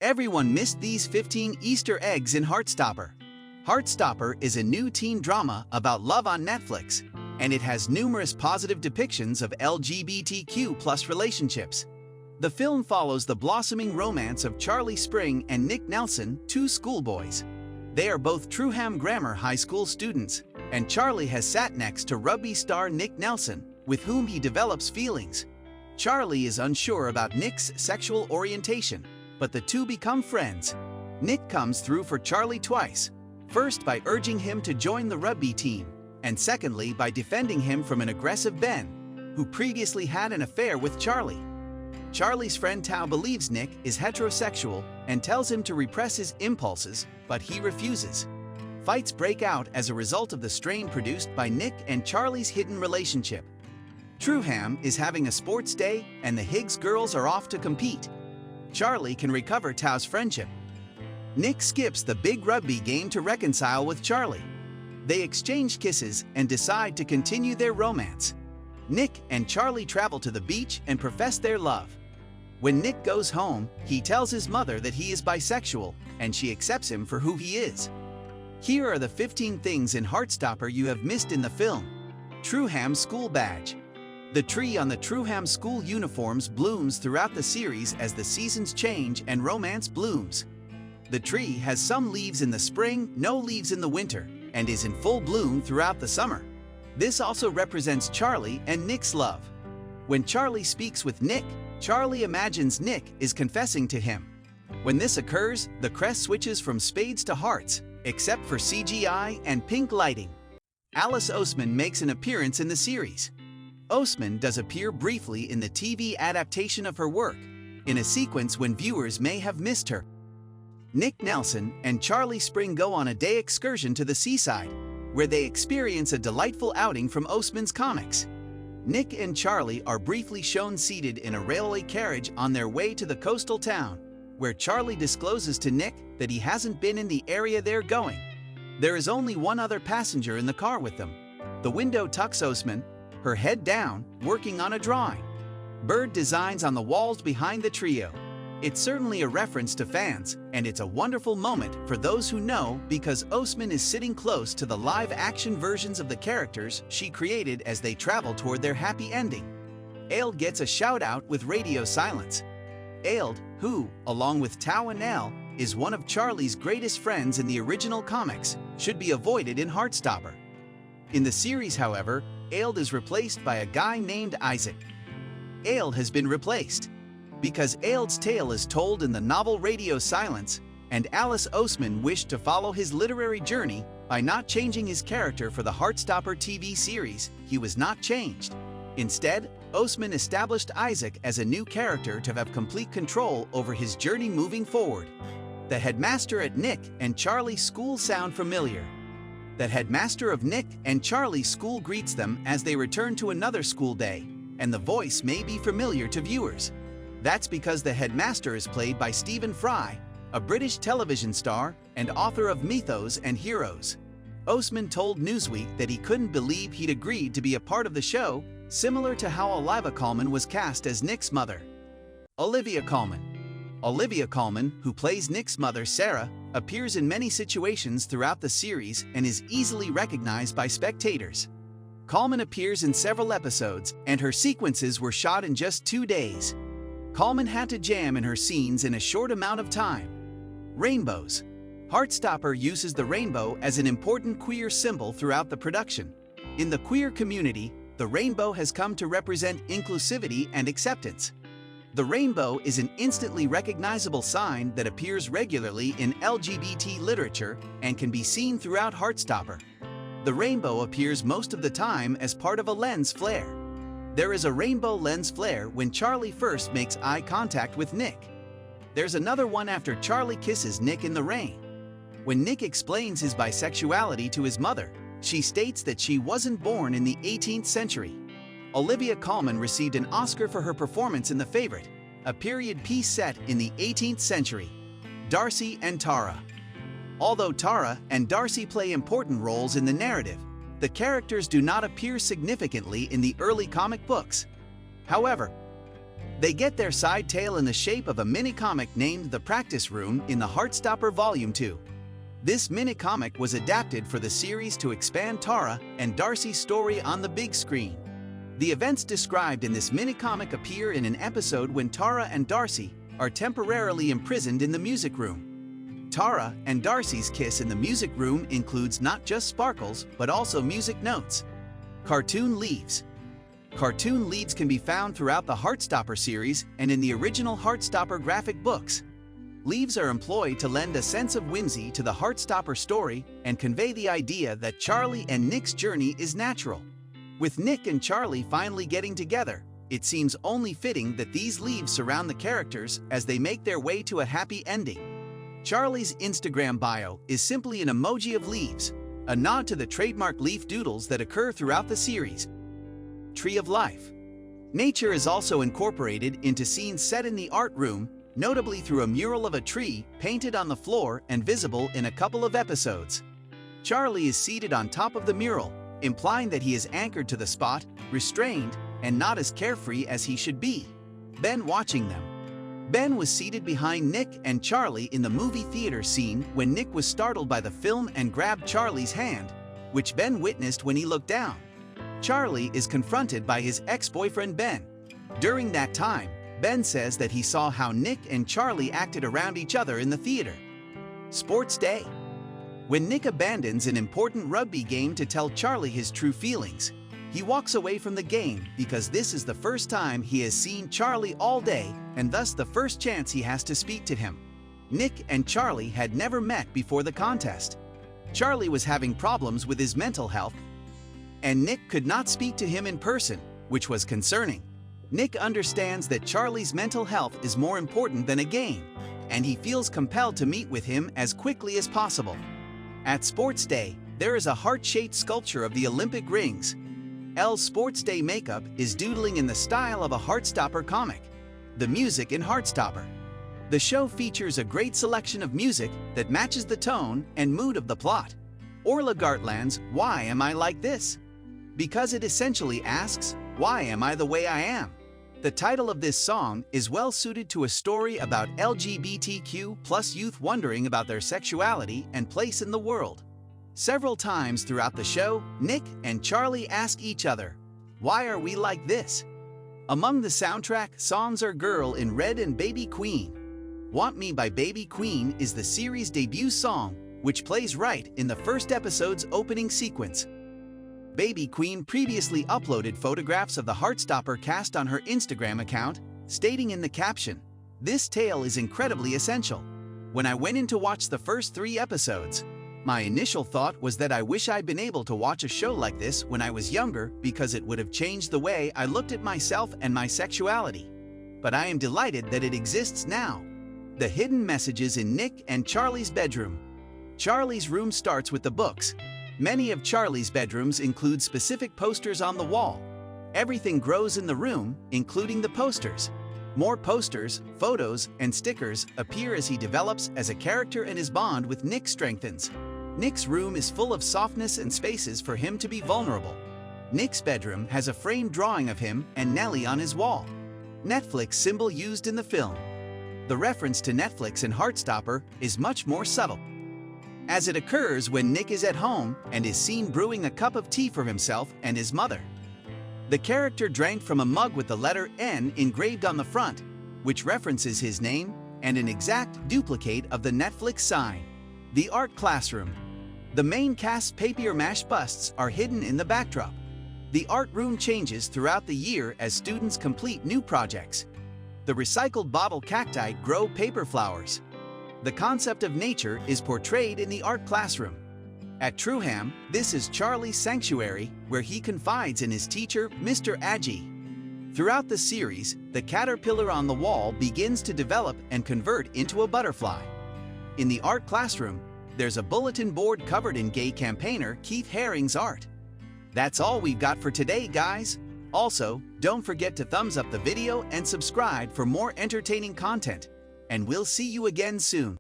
Everyone missed these 15 Easter eggs in Heartstopper. Heartstopper is a new teen drama about love on Netflix, and it has numerous positive depictions of LGBTQ+ relationships. The film follows the blossoming romance of Charlie Spring and Nick Nelson, two schoolboys. They are both Truham Grammar High School students, and Charlie has sat next to rugby star Nick Nelson, with whom he develops feelings. Charlie is unsure about Nick's sexual orientation, but the two become friends. Nick comes through for Charlie twice, first by urging him to join the rugby team, and secondly by defending him from an aggressive Ben, who previously had an affair with Charlie. Charlie's friend Tao believes Nick is heterosexual and tells him to repress his impulses, but he refuses. Fights break out as a result of the strain produced by Nick and Charlie's hidden relationship. Truham is having a sports day and the Higgs girls are off to compete. Charlie can recover Tao's friendship. Nick skips the big rugby game to reconcile with Charlie. They exchange kisses and decide to continue their romance. Nick and Charlie travel to the beach and profess their love. When Nick goes home, he tells his mother that he is bisexual, and she accepts him for who he is. Here are the 15 things in Heartstopper you have missed in the film. Truham School Badge. The tree on the Truham school uniforms blooms throughout the series as the seasons change and romance blooms. The tree has some leaves in the spring, no leaves in the winter, and is in full bloom throughout the summer. This also represents Charlie and Nick's love. When Charlie speaks with Nick, Charlie imagines Nick is confessing to him. When this occurs, the crest switches from spades to hearts, except for CGI and pink lighting. Alice Oseman makes an appearance in the series. Oseman does appear briefly in the TV adaptation of her work, in a sequence when viewers may have missed her. Nick Nelson and Charlie Spring go on a day excursion to the seaside, where they experience a delightful outing from Oseman's comics. Nick and Charlie are briefly shown seated in a railway carriage on their way to the coastal town, where Charlie discloses to Nick that he hasn't been in the area they're going. There is only one other passenger in the car with them. The window tucks Oseman, her head down, working on a drawing. Bird designs on the walls behind the trio. It's certainly a reference to fans, and it's a wonderful moment for those who know because Oseman is sitting close to the live-action versions of the characters she created as they travel toward their happy ending. Ailed gets a shout-out with radio silence. Ailed, who, along with Tao and Elle, is one of Charlie's greatest friends in the original comics, should be avoided in Heartstopper. In the series, however, Ailed is replaced by a guy named Isaac. Ailed has been replaced because Ailed's tale is told in the novel Radio Silence, and Alice Oseman wished to follow his literary journey by not changing his character for the Heartstopper TV series. He was not changed. Instead, Oseman established Isaac as a new character to have complete control over his journey moving forward. The headmaster at Nick and Charlie's school sound familiar. The headmaster of Nick and Charlie's school greets them as they return to another school day, and the voice may be familiar to viewers. That's because the headmaster is played by Stephen Fry, a British television star and author of Mythos and Heroes. Oseman told Newsweek that he couldn't believe he'd agreed to be a part of the show, similar to how Olivia Colman was cast as Nick's mother. Olivia Colman. Olivia Colman, who plays Nick's mother Sarah, appears in many situations throughout the series and is easily recognized by spectators. Colman appears in several episodes, and her sequences were shot in just 2 days. Colman had to jam in her scenes in a short amount of time. Rainbows. Heartstopper uses the rainbow as an important queer symbol throughout the production. In the queer community, the rainbow has come to represent inclusivity and acceptance. The rainbow is an instantly recognizable sign that appears regularly in LGBT literature and can be seen throughout Heartstopper. The rainbow appears most of the time as part of a lens flare. There is a rainbow lens flare when Charlie first makes eye contact with Nick. There's another one after Charlie kisses Nick in the rain. When Nick explains his bisexuality to his mother, she states that she wasn't born in the 18th century. Olivia Colman received an Oscar for her performance in The Favorite, a period piece set in the 18th century. Darcy and Tara. Although Tara and Darcy play important roles in the narrative, the characters do not appear significantly in the early comic books. However, They get their side tale in the shape of a mini-comic named The Practice Room in the Heartstopper Volume 2. This mini-comic was adapted for the series to expand Tara and Darcy's story on the big screen. The events described in this mini-comic appear in an episode when Tara and Darcy are temporarily imprisoned in the music room. Tara and Darcy's kiss in the music room includes not just sparkles, but also music notes. Cartoon leaves. Cartoon leaves can be found throughout the Heartstopper series and in the original Heartstopper graphic books. Leaves are employed to lend a sense of whimsy to the Heartstopper story and convey the idea that Charlie and Nick's journey is natural. With Nick and Charlie finally getting together, it seems only fitting that these leaves surround the characters as they make their way to a happy ending. Charlie's Instagram bio is simply an emoji of leaves, a nod to the trademark leaf doodles that occur throughout the series. Tree of Life. Nature is also incorporated into scenes set in the art room, notably through a mural of a tree painted on the floor and visible in a couple of episodes. Charlie is seated on top of the mural, implying that he is anchored to the spot, restrained, and not as carefree as he should be. Ben watching them. Ben was seated behind Nick and Charlie in the movie theater scene when Nick was startled by the film and grabbed Charlie's hand, which Ben witnessed when he looked down. Charlie is confronted by his ex-boyfriend Ben. During that time, Ben says that he saw how Nick and Charlie acted around each other in the theater. Sports Day. When Nick abandons an important rugby game to tell Charlie his true feelings, he walks away from the game because this is the first time he has seen Charlie all day and thus the first chance he has to speak to him. Nick and Charlie had never met before the contest. Charlie was having problems with his mental health, and Nick could not speak to him in person, which was concerning. Nick understands that Charlie's mental health is more important than a game, and he feels compelled to meet with him as quickly as possible. At Sports Day, there is a heart-shaped sculpture of the Olympic rings. Elle's Sports Day makeup is doodling in the style of a Heartstopper comic. The music in Heartstopper. The show features a great selection of music that matches the tone and mood of the plot. Orla Gartland's Why Am I Like This? Because it essentially asks, why am I the way I am? The title of this song is well suited to a story about LGBTQ plus youth wondering about their sexuality and place in the world. Several times throughout the show, Nick and Charlie ask each other, why are we like this? Among the soundtrack songs are Girl in Red and Baby Queen. Want Me by Baby Queen is the series' debut song, which plays right in the first episode's opening sequence. Baby Queen previously uploaded photographs of the Heartstopper cast on her Instagram account, stating in the caption, "This tale is incredibly essential. When I went in to watch the first 3 episodes, my initial thought was that I wish I'd been able to watch a show like this when I was younger because it would have changed the way I looked at myself and my sexuality. But I am delighted that it exists now." The hidden messages in Nick and Charlie's bedroom. Charlie's room starts with the books. Many of Charlie's bedrooms include specific posters on the wall. Everything grows in the room, including the posters. More posters, photos, and stickers appear as he develops as a character and his bond with Nick strengthens. Nick's room is full of softness and spaces for him to be vulnerable. Nick's bedroom has a framed drawing of him and Nellie on his wall. Netflix symbol used in the film. The reference to Netflix in Heartstopper is much more subtle, as it occurs when Nick is at home and is seen brewing a cup of tea for himself and his mother. The character drank from a mug with the letter N engraved on the front, which references his name and an exact duplicate of the Netflix sign. The art classroom. The main cast's papier-mâché busts are hidden in the backdrop. The art room changes throughout the year as students complete new projects. The recycled bottle cacti grow paper flowers. The concept of nature is portrayed in the art classroom. At Truham, this is Charlie's sanctuary, where he confides in his teacher, Mr. Agee. Throughout the series, the caterpillar on the wall begins to develop and convert into a butterfly. In the art classroom, there's a bulletin board covered in gay campaigner Keith Haring's art. That's all we've got for today, guys. Also, don't forget to thumbs up the video and subscribe for more entertaining content. And we'll see you again soon.